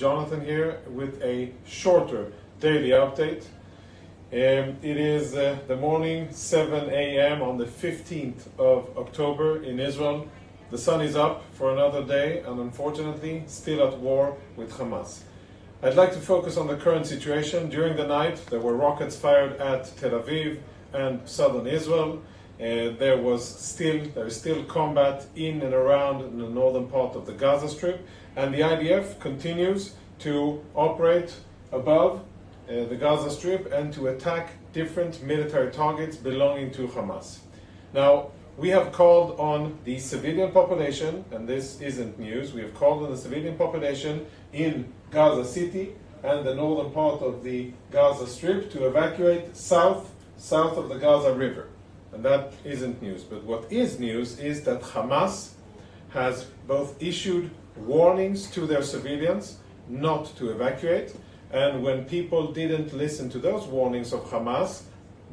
Jonathan here with a shorter daily update. It is the morning, 7 a.m. on the 15th of October in Israel. The sun is up for another day and unfortunately still at war with Hamas. I'd like to focus on the current situation. During the night there were rockets fired at Tel Aviv and southern Israel. There is still combat in and around the northern part of the Gaza Strip, and the IDF continues to operate above the Gaza Strip and to attack different military targets belonging to Hamas. Now, we have called on the civilian population, and this isn't news, we have called on the civilian population in Gaza City and the northern part of the Gaza Strip to evacuate south of the Gaza River. And that isn't news. But what is news is that Hamas has both issued warnings to their civilians not to evacuate, and when people didn't listen to those warnings of Hamas,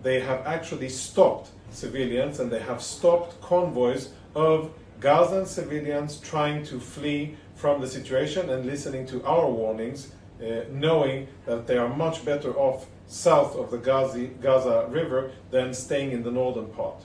they have actually stopped civilians and they have stopped convoys of Gazan civilians trying to flee from the situation and listening to our warnings, knowing that they are much better off south of the Gaza River than staying in the northern part.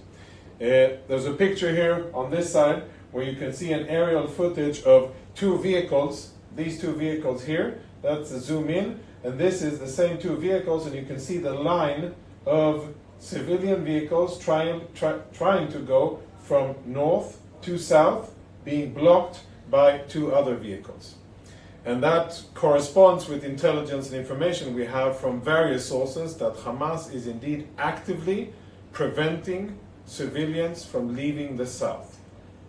There's a picture here on this side where you can see an aerial footage of two vehicles. These two vehicles here, that's a zoom in, and this is the same two vehicles, and you can see the line of civilian vehicles trying to go from north to south, being blocked by two other vehicles. And that corresponds with intelligence and information we have from various sources that Hamas is indeed actively preventing civilians from leaving the south.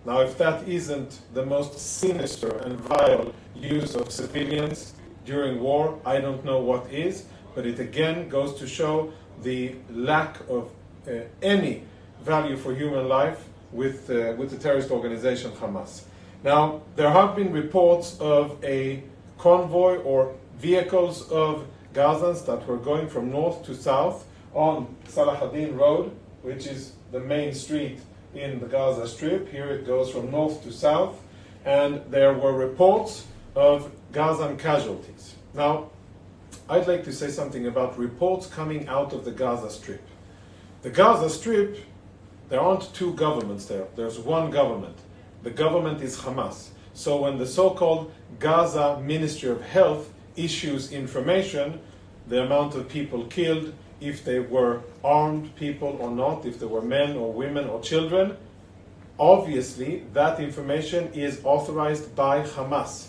Now, if that isn't the most sinister and vile use of civilians during war, I don't know what is, but it again goes to show the lack of any value for human life with the terrorist organization Hamas. Now, there have been reports of a convoy or vehicles of Gazans that were going from north to south on Salah ad-Din Road, which is the main street in the Gaza Strip. Here it goes from north to south, and there were reports of Gazan casualties. Now, I'd like to say something about reports coming out of the Gaza Strip. The Gaza Strip, there aren't two governments there. There's one government. The government is Hamas. So when the so-called Gaza Ministry of Health issues information, the amount of people killed, if they were armed people or not, if they were men or women or children, obviously that information is authorized by Hamas.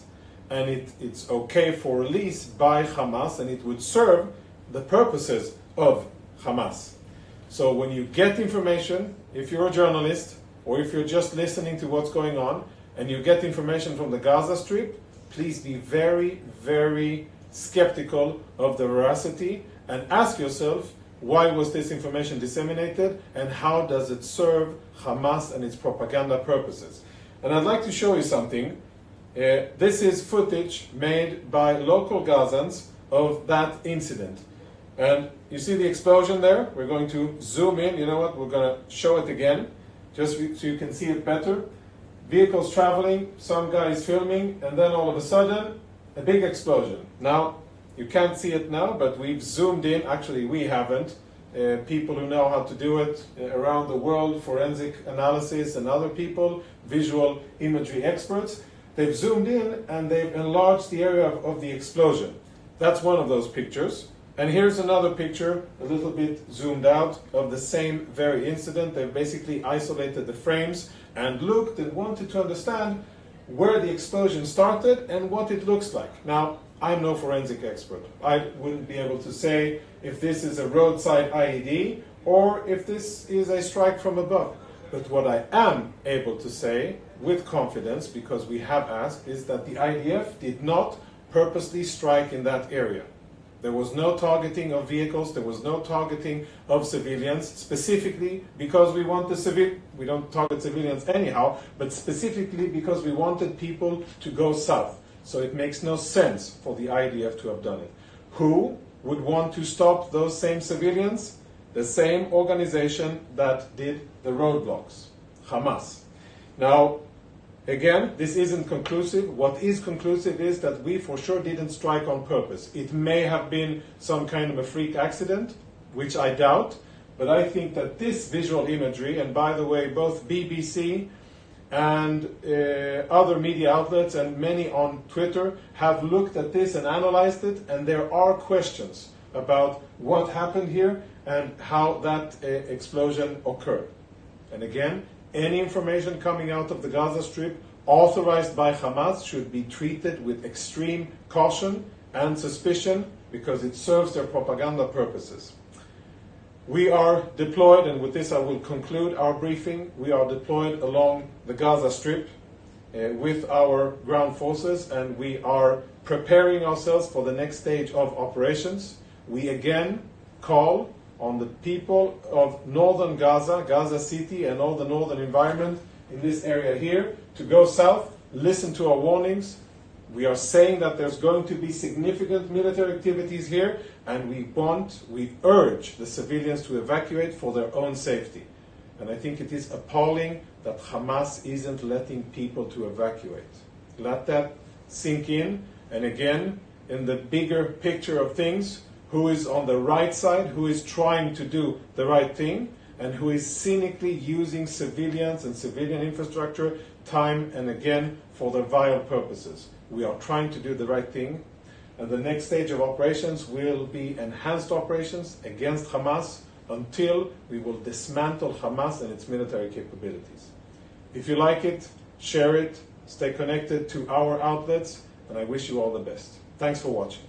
And it's okay for release by Hamas, and it would serve the purposes of Hamas. So when you get information, if you're a journalist, or if you're just listening to what's going on, and you get information from the Gaza Strip, please be very, very skeptical of the veracity and ask yourself, why was this information disseminated and how does it serve Hamas and its propaganda purposes? And I'd like to show you something. This is footage made by local Gazans of that incident. And you see the explosion there? We're going to zoom in. You know what? We're going to show it again, just so you can see it better. Vehicles traveling, some guy is filming, and then all of a sudden, a big explosion. Now, you can't see it now, but we've zoomed in. Actually, we haven't. People who know how to do it around the world, forensic analysis and other people, visual imagery experts, they've zoomed in and they've enlarged the area of the explosion. That's one of those pictures. And here's another picture, a little bit zoomed out, of the same very incident. They've basically isolated the frames and looked and wanted to understand where the explosion started and what it looks like. Now, I'm no forensic expert. I wouldn't be able to say if this is a roadside IED or if this is a strike from above. But what I am able to say with confidence, because we have asked, is that the IDF did not purposely strike in that area. There was no targeting of vehicles, there was no targeting of civilians, specifically because we want we don't target civilians anyhow, but specifically because we wanted people to go south. So it makes no sense for the IDF to have done it. Who would want to stop those same civilians? The same organization that did the roadblocks, Hamas. Now, Again, this isn't conclusive. What is conclusive is that we for sure didn't strike on purpose. It may have been some kind of a freak accident, which I doubt, but I think that this visual imagery, and by the way, both BBC and other media outlets and many on Twitter have looked at this and analyzed it, and there are questions about what happened here and how that explosion occurred. And again, any information coming out of the Gaza Strip authorized by Hamas should be treated with extreme caution and suspicion because it serves their propaganda purposes. We are deployed, and with this I will conclude our briefing, we are deployed along the Gaza Strip with our ground forces, and we are preparing ourselves for the next stage of operations. We again call on the people of northern Gaza, Gaza City, and all the northern environment in this area here to go south, listen to our warnings. We are saying that there's going to be significant military activities here, and we urge the civilians to evacuate for their own safety. And I think it is appalling that Hamas isn't letting people to evacuate. Let that sink in, and again, in the bigger picture of things, who is on the right side, who is trying to do the right thing, and who is cynically using civilians and civilian infrastructure time and again for their vile purposes. We are trying to do the right thing, and the next stage of operations will be enhanced operations against Hamas until we will dismantle Hamas and its military capabilities. If you like it, share it, stay connected to our outlets, and I wish you all the best. Thanks for watching.